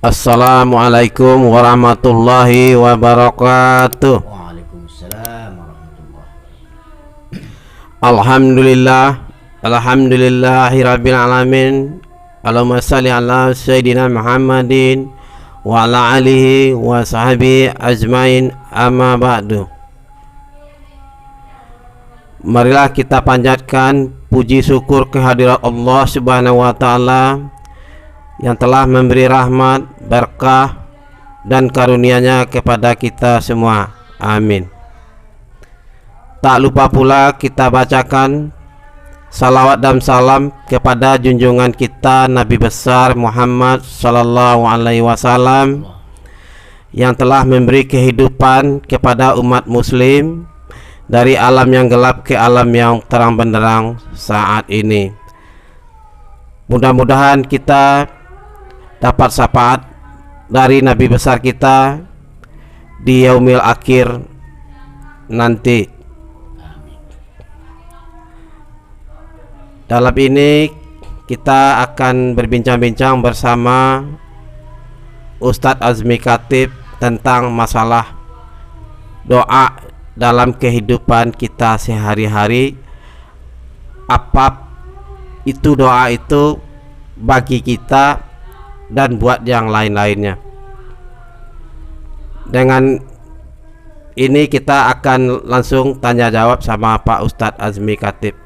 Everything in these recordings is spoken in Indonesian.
Assalamualaikum warahmatullahi wabarakatuh. Waalaikumsalam warahmatullahi. Alhamdulillahirabbil alamin. Allahumma shalli ala sayyidina Muhammadin wa ala alihi wa sahbihi ajmain, amma ba'du. Marilah kita panjatkan puji syukur kehadirat Allah Subhanahu wa taala yang telah memberi rahmat, berkah dan karunia-Nya kepada kita semua. Amin. Tak lupa pula kita bacakan salawat dan salam kepada junjungan kita Nabi besar Muhammad sallallahu alaihi wasallam yang telah memberi kehidupan kepada umat muslim dari alam yang gelap ke alam yang terang benderang saat ini. Mudah-mudahan kita dapat syafaat dari Nabi besar kita di yaumil akhir nanti. Dalam ini kita akan berbincang-bincang bersama Ustadz Azmi Khatib tentang masalah doa dalam kehidupan kita sehari-hari. Apa itu doa itu bagi kita dan buat yang lain-lainnya. Dengan ini kita akan langsung tanya jawab sama Pak Ustadz Azmi Khatib.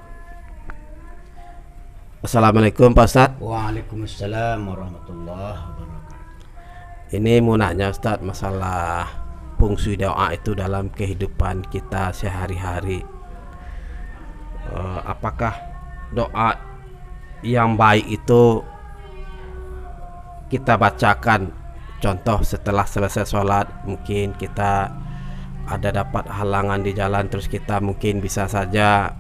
Assalamualaikum Pak Ustadz. Waalaikumsalam warahmatullahi wabarakatuh. Ini mau nanya Ustadz masalah fungsi doa itu dalam kehidupan kita sehari-hari. Apakah doa yang baik itu kita bacakan, contoh setelah selesai sholat, mungkin kita ada dapat halangan di jalan, terus kita mungkin bisa saja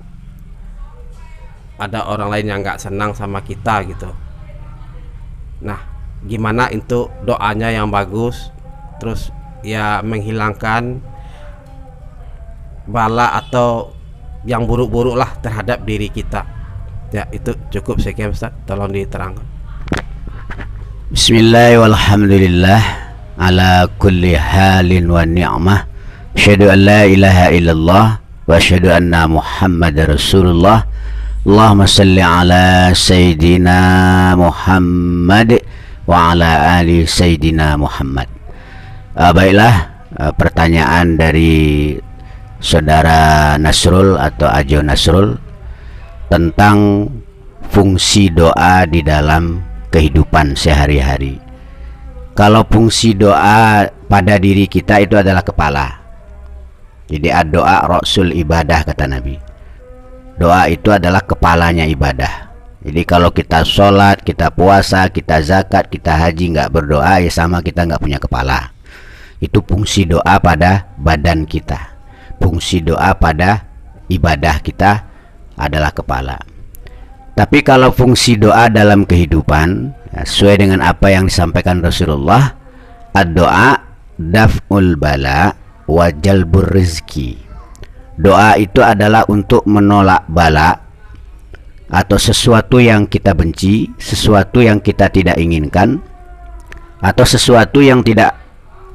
ada orang lain yang nggak senang sama kita gitu. Nah, gimana itu doanya yang bagus, terus ya menghilangkan bala atau yang buruk-buruk lah terhadap diri kita. Ya itu cukup sekian Ustaz, tolong diterangkan. Bismillah walhamdulillah ala kulli halin wa ni'mah. Asyhadu an la ilaha illallah wa asyhadu anna Muhammadar Rasulullah. Allahumma salli ala Sayyidina Muhammad wa ala ali Sayyidina Muhammad. Baiklah, pertanyaan dari saudara Nasrul atau Ajo Nasrul tentang fungsi doa di dalam kehidupan sehari-hari. Kalau fungsi doa pada diri kita itu adalah kepala. Jadi doa rasul ibadah kata Nabi. Doa itu adalah kepalanya ibadah. Jadi kalau kita sholat, kita puasa, kita zakat, kita haji nggak berdoa, ya sama kita nggak punya kepala. Itu fungsi doa pada badan kita. Fungsi doa pada ibadah kita adalah kepala. Tapi kalau fungsi doa dalam kehidupan, ya, sesuai dengan apa yang disampaikan Rasulullah, ad-doa daf'ul bala wa jalbur rizki. Doa itu adalah untuk menolak bala atau sesuatu yang kita benci, sesuatu yang kita tidak inginkan, atau sesuatu yang tidak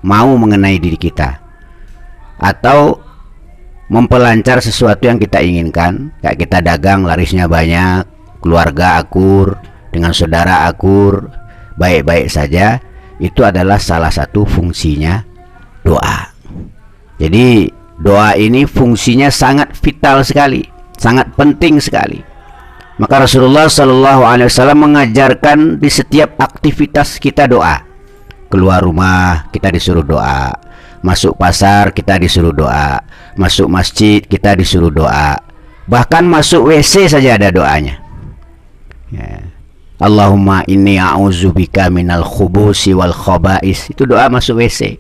mau mengenai diri kita, atau memperlancar sesuatu yang kita inginkan. Kayak kita dagang larisnya banyak, keluarga akur, dengan saudara akur, baik-baik saja. Itu adalah salah satu fungsinya doa. Jadi doa ini fungsinya sangat vital sekali, sangat penting sekali. Maka Rasulullah SAW mengajarkan di setiap aktivitas kita doa. Keluar rumah kita disuruh doa, masuk pasar kita disuruh doa, masuk masjid kita disuruh doa, bahkan masuk WC saja ada doanya. Ya. Allahumma inni a'udzubika minal khubusi wal khaba'is. Itu doa masuk WC.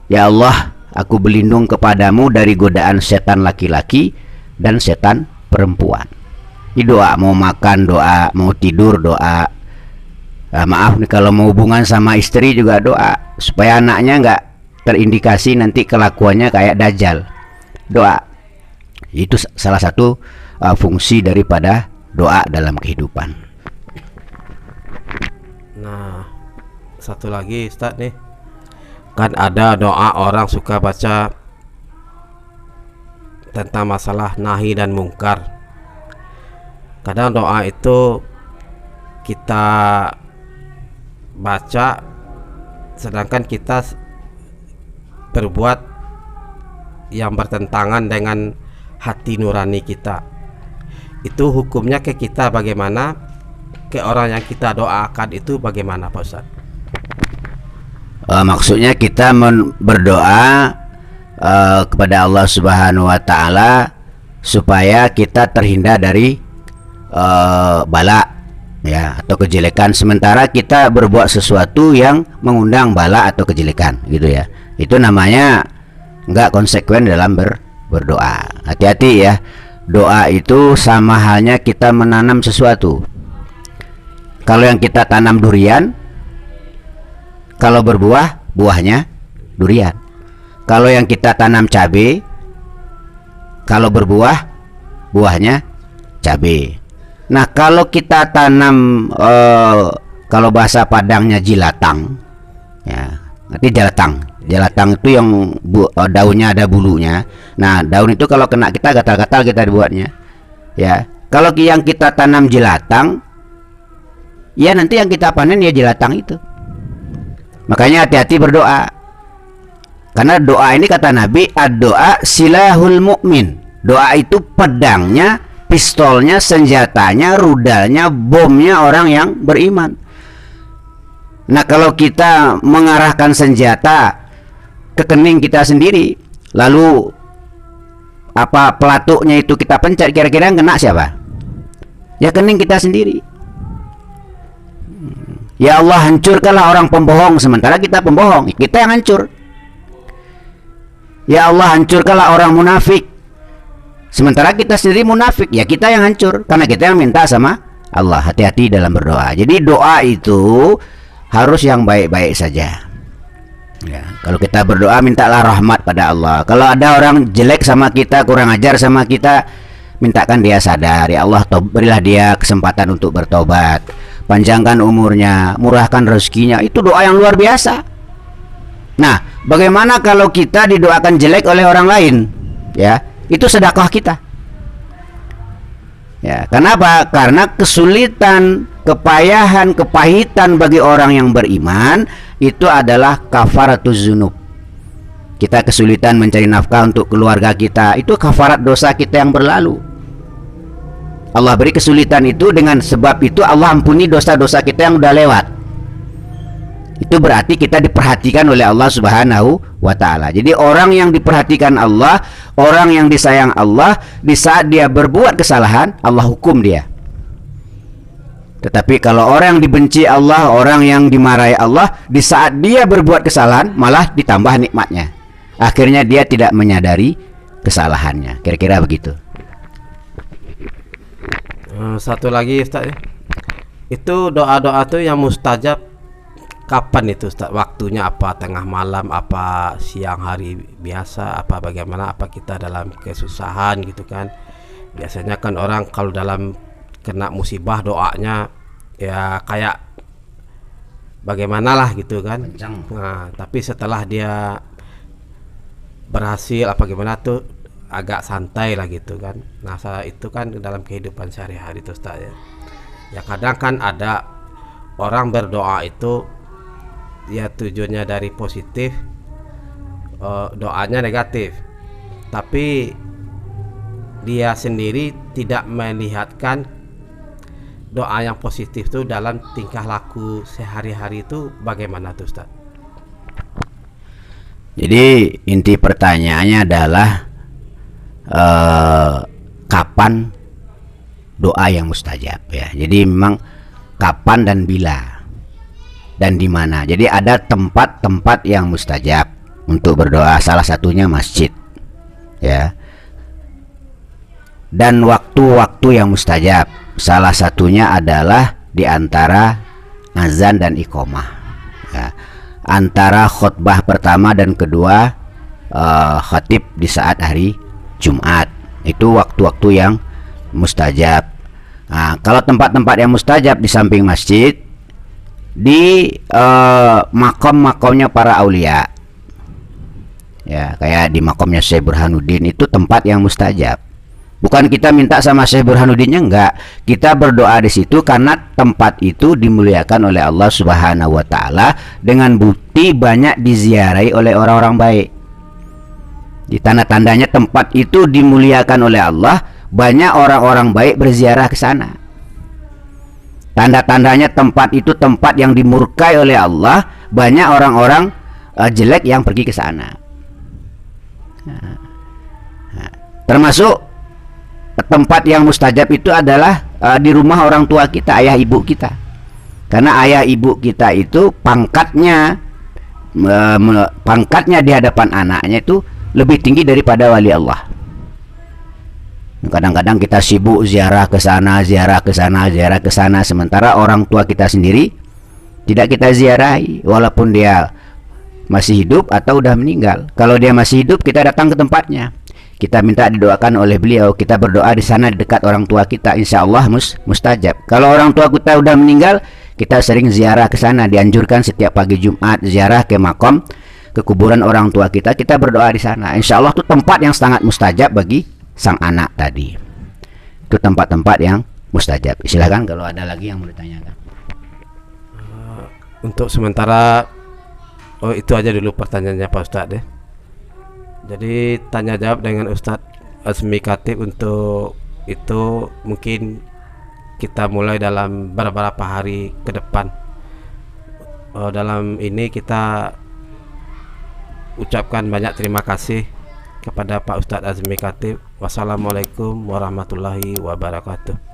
Ya Allah, aku berlindung kepadamu dari godaan setan laki-laki dan setan perempuan. Ini doa, mau makan doa, mau tidur doa. Maaf nih, kalau mau hubungan sama istri juga doa, supaya anaknya nggak terindikasi nanti kelakuannya kayak Dajjal. Doa. Itu salah satu fungsi daripada doa dalam kehidupan. Nah, satu lagi Ustaz nih, kan ada doa orang suka baca tentang masalah nahi dan mungkar. Kadang doa itu kita baca sedangkan kita berbuat yang bertentangan dengan hati nurani kita. Itu hukumnya ke kita bagaimana, ke orang yang kita doakan itu bagaimana Pak Ustaz? Maksudnya kita berdoa kepada Allah Subhanahu wa Ta'ala supaya kita terhindar dari bala, ya, atau kejelekan, sementara kita berbuat sesuatu yang mengundang bala atau kejelekan, gitu ya. Itu namanya nggak konsekuen dalam berdoa. Hati-hati ya, doa itu sama halnya kita menanam sesuatu. Kalau yang kita tanam durian, kalau berbuah, buahnya durian. Kalau yang kita tanam cabai, kalau berbuah, buahnya cabai. Nah, kalau kita tanam kalau bahasa Padangnya jilatang, ya, nanti jalatang itu yang daunnya ada bulunya. Nah, daun itu kalau kena kita gatal-gatal kita dibuatnya, ya. Kalau yang kita tanam jelatang, ya nanti yang kita panen ya jelatang itu. Makanya hati-hati berdoa, karena doa ini kata Nabi, ad-doa silahul mu'min. Doa itu pedangnya, pistolnya, senjatanya, rudalnya, bomnya orang yang beriman. Nah, kalau kita mengarahkan senjata ke kening kita sendiri, lalu apa pelatuknya itu kita pencet, kira-kira yang kena siapa? Ya kening kita sendiri. Ya Allah, hancurkanlah orang pembohong, sementara kita pembohong, kita yang hancur. Ya Allah, hancurkanlah orang munafik, sementara kita sendiri munafik, ya kita yang hancur, karena kita yang minta sama Allah. Hati-hati dalam berdoa. Jadi doa itu harus yang baik-baik saja, ya. Kalau kita berdoa, mintalah rahmat pada Allah. Kalau ada orang jelek sama kita, kurang ajar sama kita, mintakan dia sadar, ya Allah, berilah dia kesempatan untuk bertobat, panjangkan umurnya, murahkan rezekinya. Itu doa yang luar biasa. Nah, bagaimana kalau kita didoakan jelek oleh orang lain? Ya, itu sedekah kita. Ya, kenapa? Karena kesulitan, kepayahan, kepahitan bagi orang yang beriman itu adalah kafaratuz dzunub. Kita kesulitan mencari nafkah untuk keluarga kita, itu kafarat dosa kita yang berlalu. Allah beri kesulitan itu, dengan sebab itu Allah ampuni dosa-dosa kita yang udah lewat. Itu berarti kita diperhatikan oleh Allah Subhanahu wa Ta'ala. Jadi orang yang diperhatikan Allah, orang yang disayang Allah, di saat dia berbuat kesalahan, Allah hukum dia. Tetapi kalau orang yang dibenci Allah, orang yang dimarahi Allah, di saat dia berbuat kesalahan, malah ditambah nikmatnya. Akhirnya dia tidak menyadari kesalahannya. Kira-kira begitu. Satu lagi Ustaz, itu doa-doa tuh yang mustajab kapan itu Ustaz? Waktunya apa? Tengah malam, apa siang hari biasa, apa bagaimana? Apa kita dalam kesusahan gitu kan? Biasanya kan orang kalau dalam kena musibah doanya ya kayak bagaimanalah gitu kan. Nah, tapi setelah dia berhasil apa gimana tuh agak santai lah gitu kan. Nah, itu kan dalam kehidupan sehari-hari itu Ustaz ya. Ya kadang kan ada orang berdoa itu ya tujuannya dari positif, doanya negatif, tapi dia sendiri tidak melihatkan doa yang positif itu dalam tingkah laku sehari-hari itu bagaimana tuh Ustaz? Jadi inti pertanyaannya adalah kapan doa yang mustajab, ya. Jadi memang kapan dan bila dan di mana. Jadi ada tempat-tempat yang mustajab untuk berdoa, salah satunya masjid, ya. Dan waktu-waktu yang mustajab, salah satunya adalah di antara azan dan iqomah, ya. Antara khutbah pertama dan kedua khatib di saat hari Jumat, itu waktu-waktu yang mustajab. Nah, kalau tempat-tempat yang mustajab di samping masjid, di makom-makomnya para aulia. Ya, kayak di makomnya Syekh Burhanuddin itu tempat yang mustajab. Bukan kita minta sama Syekh Burhanuddinnya, enggak. Kita berdoa di situ karena tempat itu dimuliakan oleh Allah Subhanahu wa taala dengan bukti banyak diziarahi oleh orang-orang baik. Di tanda-tandanya tempat itu dimuliakan oleh Allah, banyak orang-orang baik berziarah ke sana. Tanda-tandanya tempat itu tempat yang dimurkai oleh Allah, banyak orang-orang jelek yang pergi ke sana. Termasuk tempat yang mustajab itu adalah di rumah orang tua kita, ayah ibu kita. Karena ayah ibu kita itu pangkatnya di hadapan anaknya itu lebih tinggi daripada wali Allah. Kadang-kadang kita sibuk ziarah ke sana, ziarah ke sana, ziarah ke sana, sementara orang tua kita sendiri tidak kita ziarahi walaupun dia masih hidup atau udah meninggal. Kalau dia masih hidup, kita datang ke tempatnya. Kita minta didoakan oleh beliau, kita berdoa di sana di dekat orang tua kita, insya Allah mustajab. Kalau orang tua kita udah meninggal, kita sering ziarah ke sana, dianjurkan setiap pagi Jumat ziarah ke makom, ke kuburan orang tua kita, kita berdoa di sana. Insya Allah itu tempat yang sangat mustajab bagi sang anak tadi. Itu tempat-tempat yang mustajab. Silahkan kalau ada lagi yang mau ditanyakan. Untuk sementara itu aja dulu pertanyaannya Pak Ustadz deh. Jadi tanya jawab dengan Ustadz Azmi Khatib untuk itu mungkin kita mulai dalam beberapa hari ke depan. Dalam ini kita ucapkan banyak terima kasih kepada Pak Ustadz Azmi Khatib. Wassalamualaikum warahmatullahi wabarakatuh.